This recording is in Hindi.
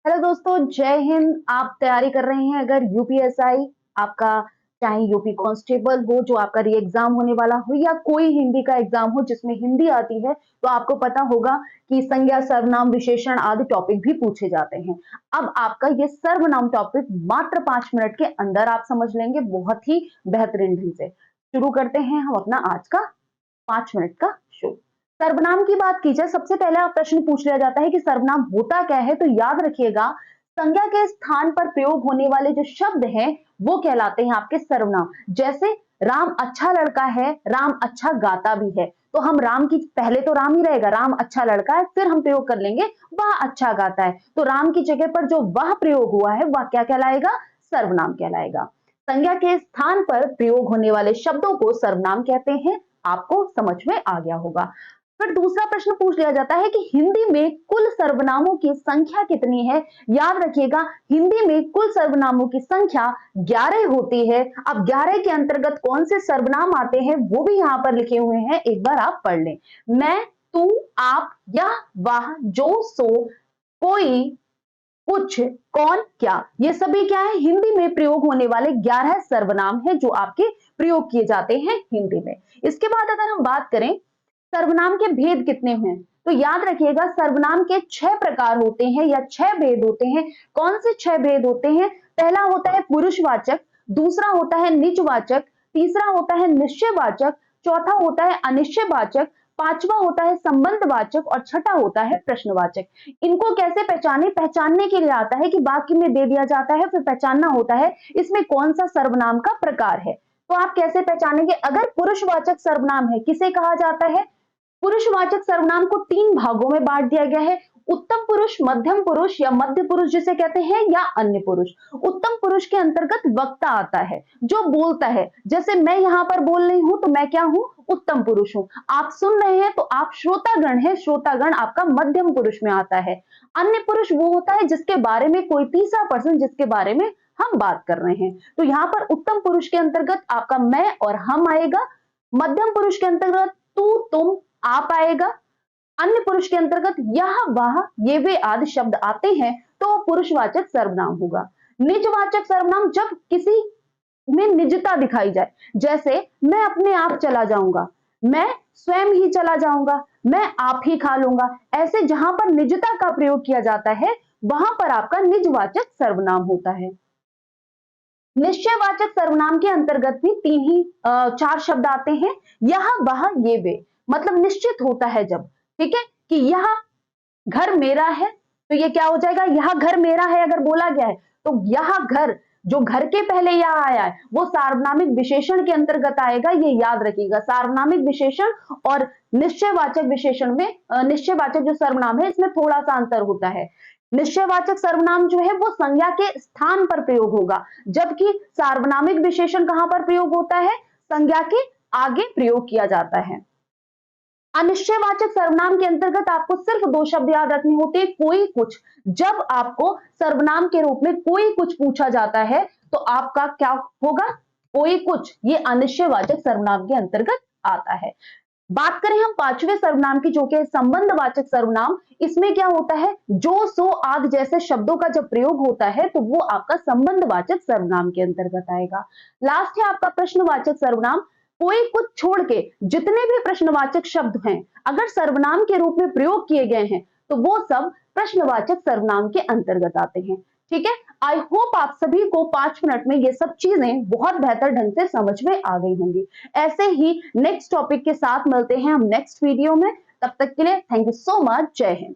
हेलो दोस्तों, जय हिंद। आप तैयारी कर रहे हैं अगर यूपीएसआई आपका, चाहे यूपी कांस्टेबल हो जो आपका री एग्जाम होने वाला हो, या कोई हिंदी का एग्जाम हो जिसमें हिंदी आती है, तो आपको पता होगा कि संज्ञा, सर्वनाम, विशेषण आदि टॉपिक भी पूछे जाते हैं। अब आपका ये सर्वनाम टॉपिक मात्र 5 मिनट के अंदर आप समझ लेंगे, बहुत ही बेहतरीन ढंग से। शुरू करते हैं हम अपना आज का 5 मिनट का शो। सर्वनाम की बात की जाए, सबसे पहला प्रश्न पूछ लिया जाता है कि सर्वनाम होता क्या है, तो याद रखिएगा, संज्ञा के स्थान पर प्रयोग होने वाले जो शब्द हैं वो कहलाते हैं आपके सर्वनाम। जैसे राम अच्छा लड़का है, राम अच्छा गाता भी है, तो हम राम की, पहले तो राम ही रहेगा, राम अच्छा लड़का है, फिर हम प्रयोग कर लेंगे वह अच्छा गाता है, तो राम की जगह पर जो वह प्रयोग हुआ है वह क्या कहलाएगा? सर्वनाम कहलाएगा। संज्ञा के स्थान पर प्रयोग होने वाले शब्दों को सर्वनाम कहते हैं। आपको समझ में आ गया होगा। फिर दूसरा प्रश्न पूछ लिया जाता है कि हिंदी में कुल सर्वनामों की संख्या कितनी है। याद रखिएगा, हिंदी में कुल सर्वनामों की संख्या 11 होती है। अब 11 के अंतर्गत कौन से सर्वनाम आते हैं वो भी यहां पर लिखे हुए हैं, एक बार आप पढ़ लें। मैं, तू, आप, यह, वह, जो, सो, कोई, कुछ, कौन, क्या, ये सभी क्या है? हिंदी में प्रयोग होने वाले 11 सर्वनाम है जो आपके प्रयोग किए जाते हैं हिंदी में। इसके बाद अगर हम बात करें सर्वनाम के भेद कितने हैं, तो याद रखिएगा, सर्वनाम के 6 प्रकार होते हैं या 6 भेद होते हैं। कौन से 6 भेद होते हैं? पहला होता है पुरुषवाचक, दूसरा होता है निजवाचक, तीसरा होता है निश्चयवाचक, चौथा होता है अनिश्चयवाचक, पांचवा होता है संबंधवाचक और छठा होता है प्रश्नवाचक। इनको कैसे पहचाने? पहचानने के लिए आता है कि वाक्य में दे दिया जाता है, फिर पहचानना होता है इसमें कौन सा सर्वनाम का प्रकार है। तो आप कैसे पहचानेंगे? अगर पुरुषवाचक सर्वनाम है, किसे कहा जाता है? पुरुषवाचक सर्वनाम को 3 भागों में बांट दिया गया है, उत्तम पुरुष, मध्यम पुरुष या मध्य पुरुष जिसे कहते हैं, या अन्य पुरुष। उत्तम पुरुष के अंतर्गत वक्ता आता है जो बोलता है, जैसे मैं यहां पर बोल रही हूं तो मैं क्या हूं? उत्तम पुरुष हूं। आप सुन रहे हैं तो आप श्रोतागण है, श्रोतागण आपका मध्यम पुरुष में आता है। अन्य पुरुष वो होता है जिसके बारे में कोई तीसरा पर्सन, जिसके बारे में हम बात कर रहे हैं। तो यहां पर उत्तम पुरुष के अंतर्गत आपका मैं और हम आएगा, मध्यम पुरुष के अंतर्गत तू, तुम, आप आएगा, अन्य पुरुष के अंतर्गत यह, वह, ये, वे आदि शब्द आते हैं, तो पुरुषवाचक सर्वनाम होगा। निजवाचक सर्वनाम जब किसी में निजता दिखाई जाए, जैसे मैं अपने आप चला जाऊंगा, मैं स्वयं ही चला जाऊंगा, मैं आप ही खा लूंगा, ऐसे जहां पर निजता का प्रयोग किया जाता है वहां पर आपका निजवाचक सर्वनाम होता है। निश्चयवाचक सर्वनाम के अंतर्गत भी 4 शब्द आते हैं, यह, वह, ये, वे। मतलब निश्चित होता है जब, ठीक है, कि यह घर मेरा है, तो ये क्या हो जाएगा? यह घर मेरा है अगर बोला गया है, तो यह घर, जो घर के पहले यह आया है वो सार्वनामिक विशेषण के अंतर्गत आएगा। ये याद रखिएगा, सार्वनामिक विशेषण और निश्चयवाचक विशेषण में, निश्चयवाचक जो सर्वनाम है इसमें थोड़ा सा अंतर होता है। निश्चयवाचक सर्वनाम जो है वो संज्ञा के स्थान पर प्रयोग होगा, जबकि सार्वनामिक विशेषण कहां पर प्रयोग होता है? संज्ञा के आगे प्रयोग किया जाता है। अनिश्चयवाचक सर्वनाम के अंतर्गत आपको सिर्फ 2 शब्द याद रखने होते हैं, कोई, कुछ। जब आपको सर्वनाम के रूप में कोई, कुछ पूछा जाता है तो आपका क्या होगा? कोई, कुछ। ये अनिश्चयवाचक सर्वनाम के अंतर्गत आता है। बात करें हम 5वें सर्वनाम की, जो कि संबंधवाचक सर्वनाम, इसमें क्या होता है? जो, सो आदि जैसे शब्दों का जब प्रयोग होता है तो वो आपका संबंधवाचक सर्वनाम के अंतर्गत आएगा। लास्ट है आपका प्रश्नवाचक सर्वनाम। कोई, कुछ छोड़ के जितने भी प्रश्नवाचक शब्द हैं, अगर सर्वनाम के रूप में प्रयोग किए गए हैं तो वो सब प्रश्नवाचक सर्वनाम के अंतर्गत आते हैं। ठीक है, आई होप आप सभी को 5 मिनट में ये सब चीजें बहुत बेहतर ढंग से समझ में आ गई होंगी। ऐसे ही नेक्स्ट टॉपिक के साथ मिलते हैं हम नेक्स्ट वीडियो में। तब तक के लिए थैंक यू सो मच। जय हिंद।